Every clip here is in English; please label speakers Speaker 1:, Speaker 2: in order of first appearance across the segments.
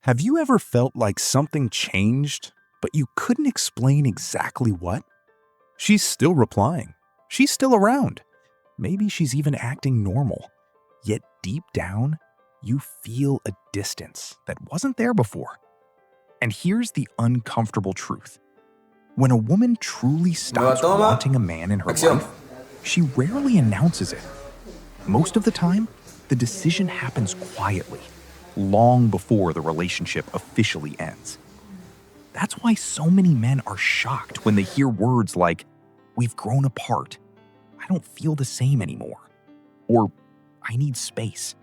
Speaker 1: Have you ever felt like something changed, but you couldn't explain exactly what? She's still replying. She's still around. Maybe she's even acting normal. Yet deep down, you feel a distance that wasn't there before. And here's the uncomfortable truth. When a woman truly stops
Speaker 2: toma.
Speaker 1: wanting a man in her
Speaker 2: Acción.
Speaker 1: life, she rarely announces it. Most of the time, the decision happens quietly, long before the relationship officially ends. That's why so many men are shocked when they hear words like, "We've grown apart," "I don't feel the same anymore," or "I need space."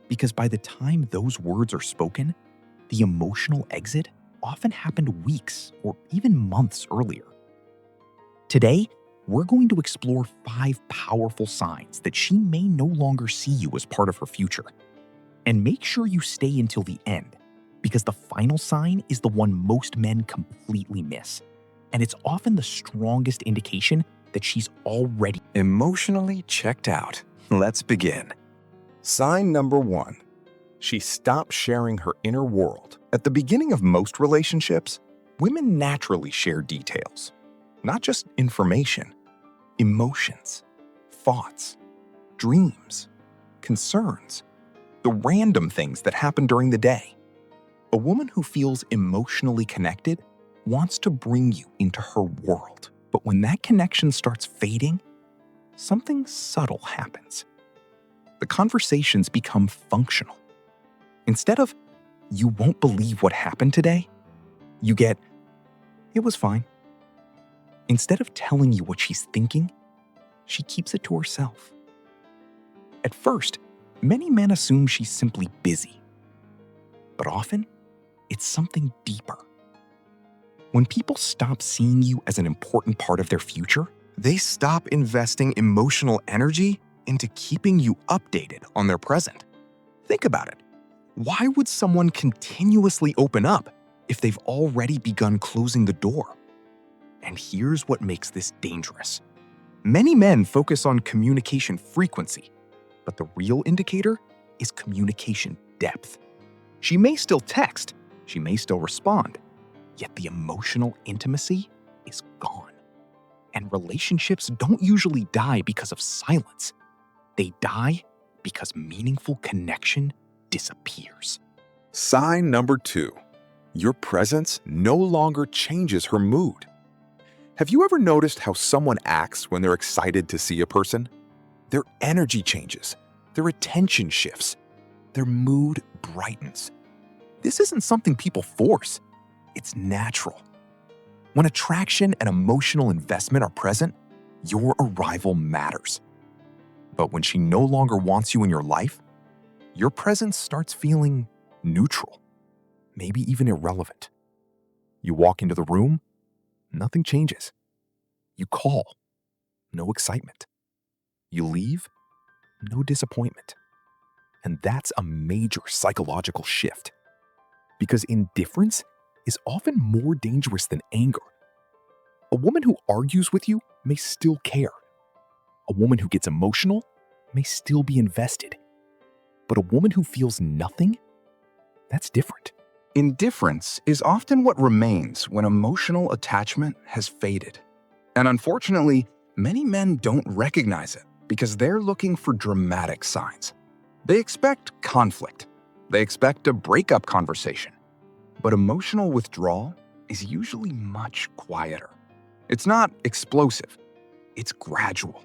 Speaker 1: Because by the time those words are spoken, the emotional exit often happened weeks or even months earlier. Today, we're going to explore 5 powerful signs that she may no longer see you as part of her future. And make sure you stay until the end, because the final sign is the one most men completely miss. And it's often the strongest indication that she's already
Speaker 3: Emotionally checked out. Let's begin.
Speaker 4: Sign number 1. She stops sharing her inner world. At the beginning of most relationships, women naturally share details. Not just information, emotions, thoughts, dreams, concerns, the random things that happen during the day. A woman who feels emotionally connected wants to bring you into her world. But when that connection starts fading, something subtle happens. The conversations become functional. Instead of, "You won't believe what happened today," you get, "It was fine." Instead of telling you what she's thinking, she keeps it to herself. At first, many men assume she's simply busy. But often, it's something deeper. When people stop seeing you as an important part of their future, they stop investing emotional energy into keeping you updated on their present. Think about it. Why would someone continuously open up if they've already begun closing the door? And here's what makes this dangerous. Many men focus on communication frequency, but the real indicator is communication depth. She may still text, she may still respond, yet the emotional intimacy is gone. And relationships don't usually die because of silence. They die because meaningful connection disappears. Sign number 2. Your presence no longer changes her mood. Have you ever noticed how someone acts when they're excited to see a person? Their energy changes, their attention shifts, their mood brightens. This isn't something people force. It's natural. When attraction and emotional investment are present, your arrival matters. But when she no longer wants you in your life, your presence starts feeling neutral, maybe even irrelevant. You walk into the room, nothing changes. You call, no excitement. You leave, no disappointment. And that's a major psychological shift. Because indifference is often more dangerous than anger. A woman who argues with you may still care. A woman who gets emotional may still be invested. But a woman who feels nothing, that's different. Indifference is often what remains when emotional attachment has faded. And unfortunately, many men don't recognize it because they're looking for dramatic signs. They expect conflict. They expect a breakup conversation. But emotional withdrawal is usually much quieter. It's not explosive. It's gradual.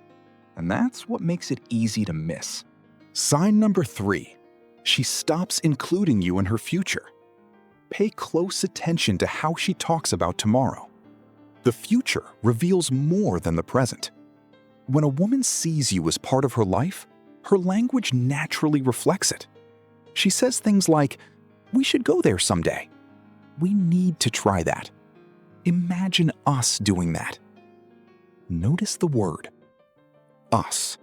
Speaker 4: And that's what makes it easy to miss. Sign number 3. She stops including you in her future. Pay close attention to how she talks about tomorrow. The future reveals more than the present. When a woman sees you as part of her life, her language naturally reflects it. She says things like, "We should go there someday. We need to try that. Imagine us doing that." Notice the word, us.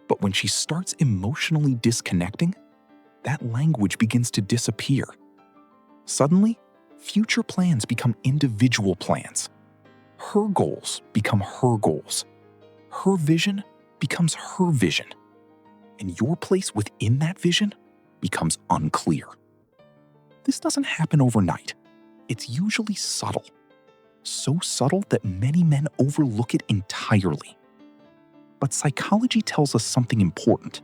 Speaker 4: But when she starts emotionally disconnecting, that language begins to disappear. Suddenly, future plans become individual plans. Her goals become her goals. Her vision becomes her vision. And your place within that vision becomes unclear.
Speaker 1: this doesn't happen overnight. It's usually subtle. So subtle that many men overlook it entirely. But psychology tells us something important.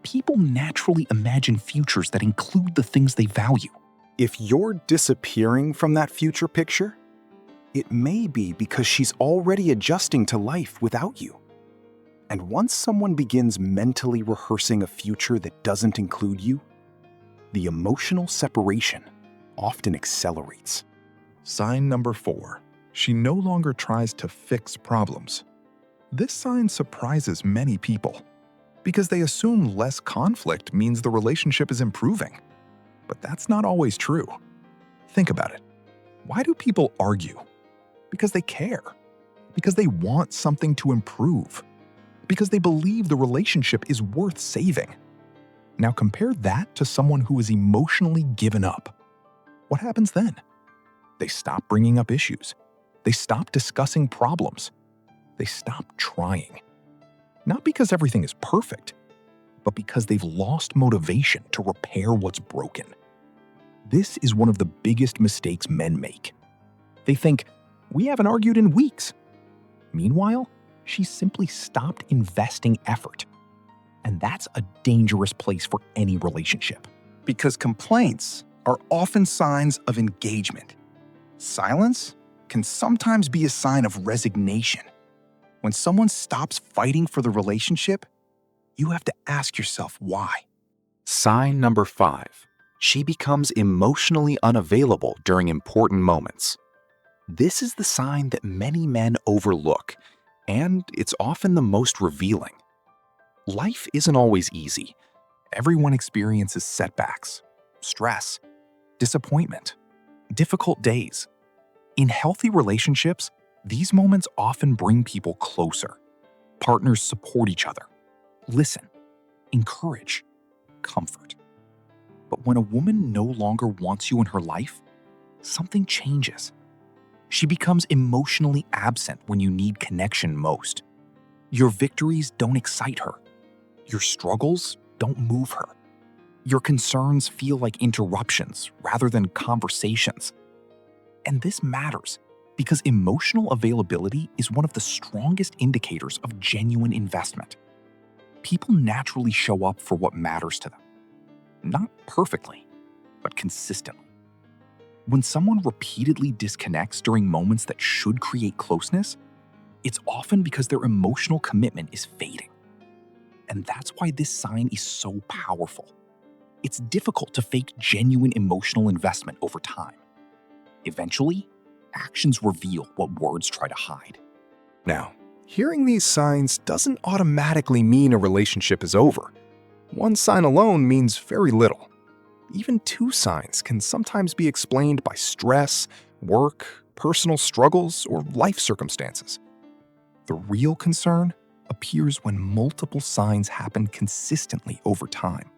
Speaker 1: People naturally imagine futures that include the things they value.
Speaker 2: If you're disappearing from that future picture, it may be because she's already adjusting to life without you. And once someone begins mentally rehearsing a future that doesn't include you, the emotional separation often accelerates.
Speaker 3: Sign number 4. She no longer tries to fix problems. This sign surprises many people because they assume less conflict means the relationship is improving. But that's not always true. Think about it. Why do people argue? Because they care. Because they want something to improve. Because they believe the relationship is worth saving. Now compare that to someone who is emotionally given up. What happens then? They stop bringing up issues. They stop discussing problems. They stop trying. Not because everything is perfect, but because they've lost motivation to repair what's broken. This is one of the biggest mistakes men make. They think, we haven't argued in weeks. Meanwhile, she simply stopped investing effort. And that's a dangerous place for any relationship.
Speaker 5: Because complaints are often signs of engagement. Silence can sometimes be a sign of resignation. When someone stops fighting for the relationship, you have to ask yourself why.
Speaker 2: Sign number 5. She becomes emotionally unavailable during important moments. This is the sign that many men overlook, and it's often the most revealing. Life isn't always easy.
Speaker 1: Everyone experiences setbacks, stress, disappointment, difficult days. In healthy relationships, these moments often bring people closer. Partners support each other, listen, encourage, comfort. But when a woman no longer wants you in her life, something changes. She becomes emotionally absent when you need connection most. Your victories don't excite her. Your struggles don't move her. Your concerns feel like interruptions rather than conversations. And this matters because emotional availability is one of the strongest indicators of genuine investment. People naturally show up for what matters to them. Not perfectly, but consistently. When someone repeatedly disconnects during moments that should create closeness, it's often because their emotional commitment is fading. And that's why this sign is so powerful. It's difficult to fake genuine emotional investment over time. Eventually, actions reveal what words try to hide.
Speaker 2: Now, hearing these signs doesn't automatically mean a relationship is over. One sign alone means very little. Even 2 signs can sometimes be explained by stress, work, personal struggles, or life circumstances.
Speaker 1: The real concern appears when multiple signs happen consistently over time.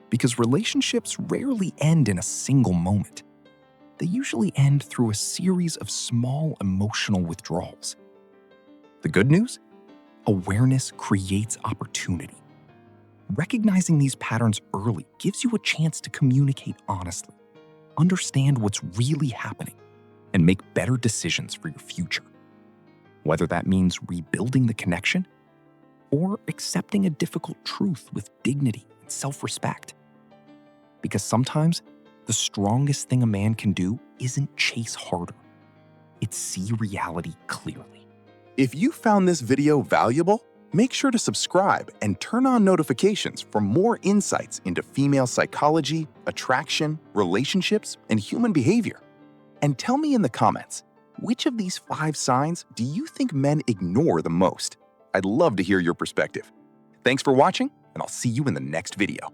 Speaker 1: Because relationships rarely end in a single moment. They usually end through a series of small emotional withdrawals. The good news? Awareness creates opportunity. Recognizing these patterns early gives you a chance to communicate honestly, understand what's really happening, and make better decisions for your future. Whether that means rebuilding the connection or accepting a difficult truth with dignity and self-respect. Because sometimes the strongest thing a man can do isn't chase harder. It's see reality clearly.
Speaker 5: If you found this video valuable, make sure to subscribe and turn on notifications for more insights into female psychology, attraction, relationships, and human behavior. And tell me in the comments, which of these 5 signs do you think men ignore the most? I'd love to hear your perspective. Thanks for watching, and I'll see you in the next video.